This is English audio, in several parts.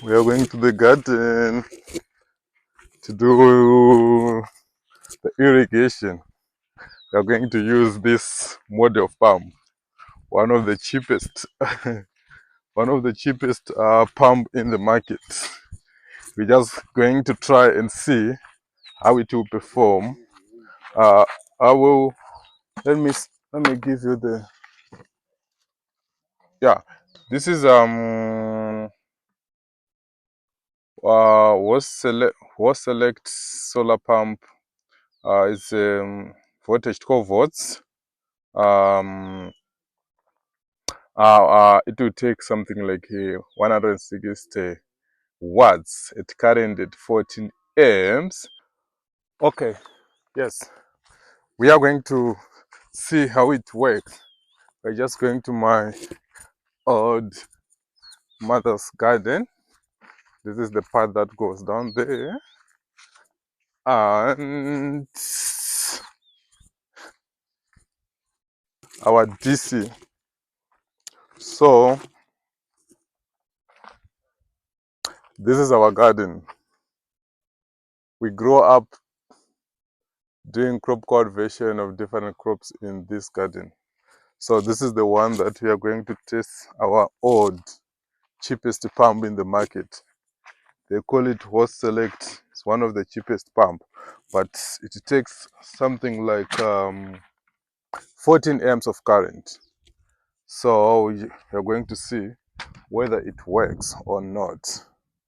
We are going to the garden to do the irrigation. We are going to use this model pump, one of the cheapest, one of the cheapest pump in the market. We're just going to try and see how it will perform. Uh, I will let me give you the yeah. This is Hoselect solar pump. It's voltage 12 volts. Um, it will take something like 160 watts at current at 14 amps. Okay, yes, we are going to see how it works. We're just going to my old mother's garden. This is the part that goes down there, and our DC. So this is our garden. We grow up doing crop cultivation of different crops in this garden. So this is the one that we are going to test our old cheapest pump in the market. They call it Hoselect. It's one of the cheapest pump, but it takes something like 14 amps of current. So we are going to see whether it works or not.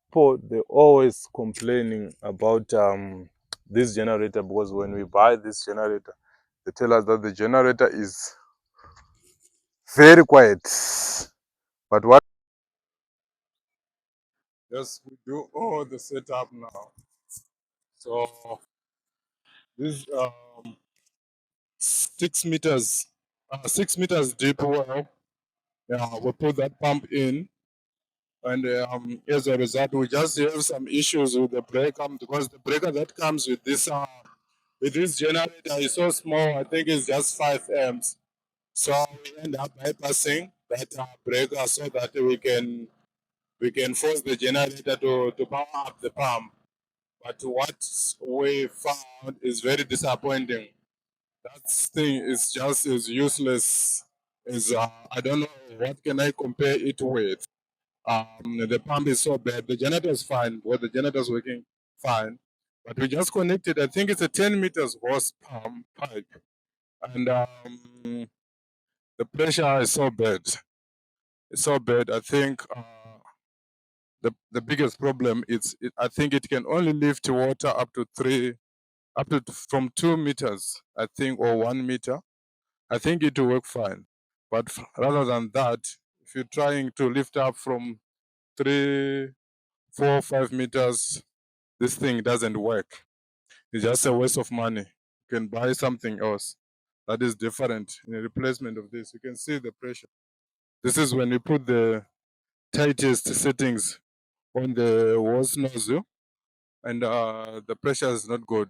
People, they're always complaining about this generator, because when we buy this generator, they tell us that the generator is very quiet. But what? Yes, we do all the setup now. So this 6 meters, 6 meters deep well. Yeah, we put that pump in, and as a result, we just have some issues with the breaker, because the breaker that comes with this generator is so small. I think it's just 5 amps. So we end up bypassing that breaker so that we can force the generator to power up the pump. But what we found is very disappointing. That thing is just as useless as I don't know what can I compare it with. The pump is so bad. The generator is fine. Well, the generator is working fine, but we just connected. I think it's a 10 meters hose pump pipe, and the pressure is so bad. It's so bad. I think the biggest problem is I think it can only lift water up to from 2 meters, I think, or 1 meter. I think it will work fine. But rather than that, if you're trying to lift up from 3, 4, 5 meters, this thing doesn't work. It's just a waste of money. You can buy something else that is different in replacement of this. You can see the pressure. This is when you put the tightest settings on the hose nozzle, and the pressure is not good.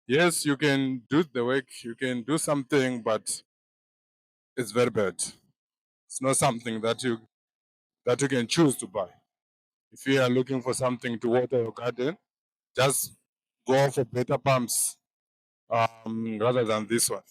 Yes, you can do the work, you can do something, but it's very bad. It's not something that you can choose to buy. If you are looking for something to water your garden, just go for better pumps rather than this one.